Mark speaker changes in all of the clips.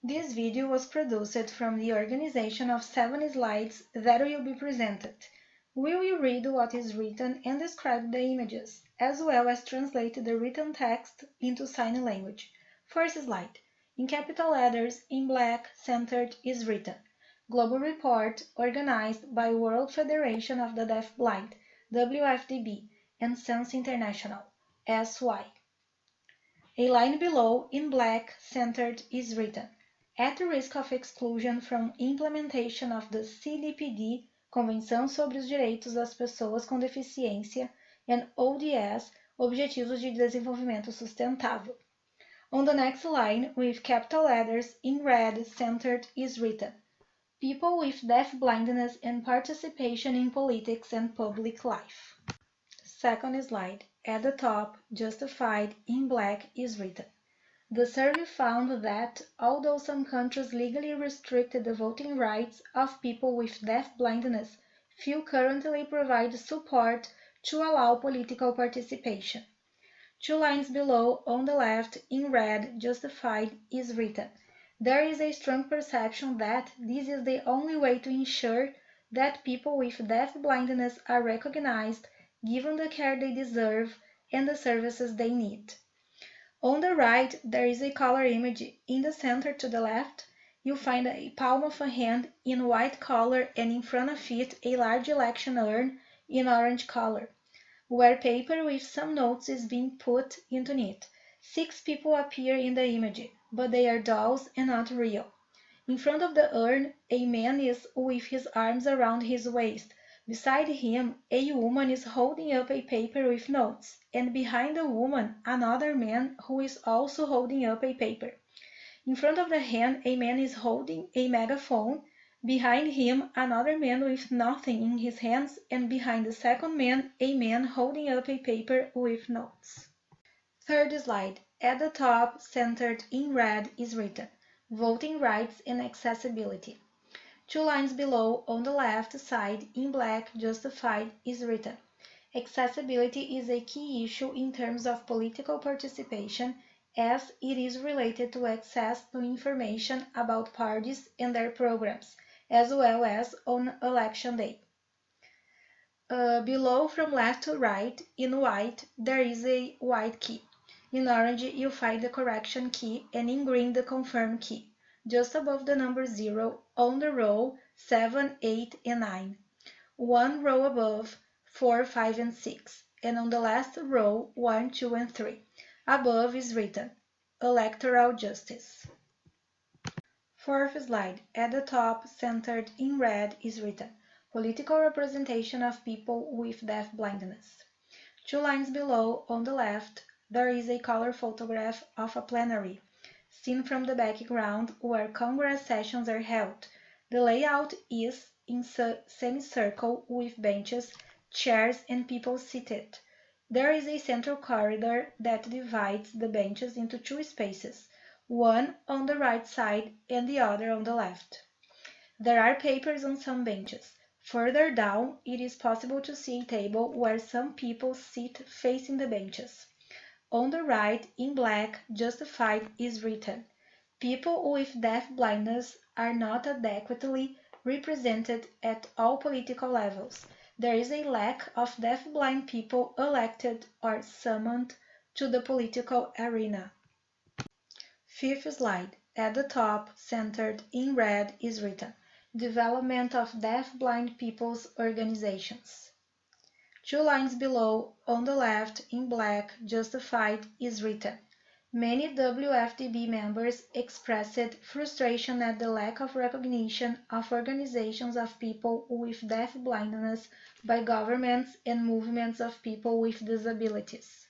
Speaker 1: This video was produced from the organization of 7 slides that will be presented. We will read what is written and describe the images, as well as translate the written text into sign language. First slide. In capital letters, in black, centered, is written Global Report organized by World Federation of the Deafblind, WFDB, and Sense International, SY. A line below, in black, centered, is written At the risk of exclusion from implementation of the CDPD, Convenção sobre os Direitos das Pessoas com Deficiência, and ODS, Objetivos de Desenvolvimento Sustentável. On the next line, with capital letters in red, centered, is written People with deaf-blindness and participation in politics and public life. Second slide. At the top, justified, in black, is written. The survey found that, although some countries legally restricted the voting rights of people with deaf-blindness, few currently provide support to allow political participation. 2 lines below, on the left, in red, justified, is written. There is a strong perception that this is the only way to ensure that people with deaf-blindness are recognized, given the care they deserve, and the services they need. On the right, there is a color image. In the center to the left, you find a palm of a hand in white color and in front of it a large election urn in orange color, where paper with some notes is being put into it. 6 people appear in the image, but they are dolls and not real. In front of the urn, a man is with his arms around his waist. Beside him, a woman is holding up a paper with notes, and behind the woman, another man who is also holding up a paper. In front of the hand, a man is holding a megaphone. Behind him, another man with nothing in his hands, and behind the second man, a man holding up a paper with notes. Third slide. At the top, centered in red, is written Voting Rights and Accessibility. 2 lines below, on the left side, in black, justified, is written Accessibility is a key issue in terms of political participation, as it is related to access to information about parties and their programs, as well as on election day. Below, from left to right, in white, there is a white key. In orange, you find the correction key, and in green, the confirm key, just above the number 0 on the row 7, 8, and 9. 1 row above 4, 5, and 6, and on the last row 1, 2, and 3. Above is written Electoral Justice. Fourth slide. At the top, centered in red, is written Political Representation of People with Deaf-Blindness. 2 lines below, on the left, there is a color photograph of a plenary, seen from the background where Congress sessions are held. The layout is in semicircle with benches, chairs, and people seated. There is a central corridor that divides the benches into 2 spaces, one on the right side and the other on the left. There are papers on some benches. Further down, it is possible to see a table where some people sit facing the benches. On the right, in black, justified, is written People with deaf-blindness are not adequately represented at all political levels. There is a lack of deaf-blind people elected or summoned to the political arena. Fifth slide. At the top, centered in red, is written Development of Deaf-Blind People's Organizations. 2 lines below, on the left, in black, justified, is written Many WFDB members expressed frustration at the lack of recognition of organizations of people with deaf-blindness by governments and movements of people with disabilities.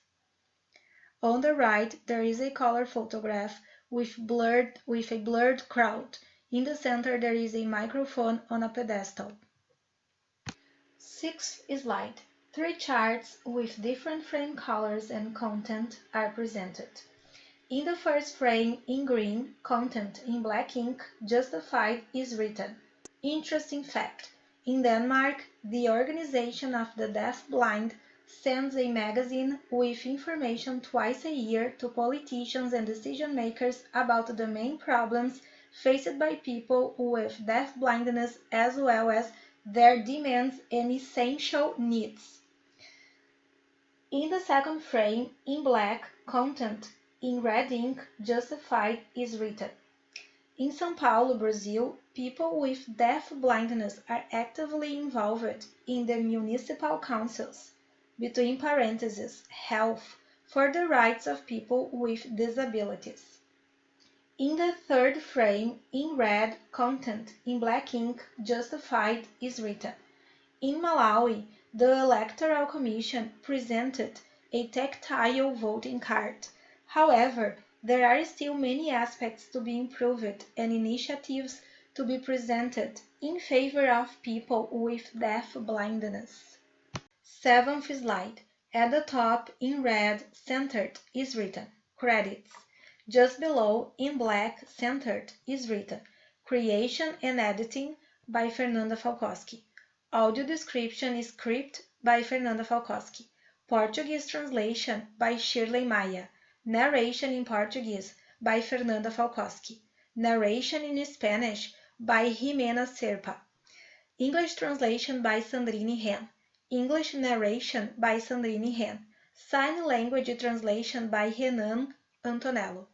Speaker 1: On the right, there is a color photograph with a blurred crowd. In the center, there is a microphone on a pedestal. Sixth slide. 3 charts with different frame colors and content are presented. In the first frame, in green, content in black ink, justified, is written. Interesting fact. In Denmark, the Organization of the Deaf-Blind sends a magazine with information twice a year to politicians and decision makers about the main problems faced by people with deafblindness as well as their demands and essential needs. In the second frame, in black, content in red ink justified is written. In São Paulo, Brazil, people with deafblindness are actively involved in the municipal councils, between parentheses, health, for the rights of people with disabilities. In the third frame, in red, content in black ink justified is written. In Malawi, the Electoral Commission presented a tactile voting card. However, there are still many aspects to be improved and initiatives to be presented in favor of people with deafblindness. Seventh slide. At the top, in red, centered, is written Credits. Just below, in black, centered, is written Creation and Editing by Fernanda Falkowski. Audio description is script by Fernanda Falkowski. Portuguese translation by Shirley Maia. Narration in Portuguese by Fernanda Falkowski. Narration in Spanish by Jimena Serpa. English translation by Sandrine Ren. English narration by Sandrine Ren. Sign language translation by Renan Antonello.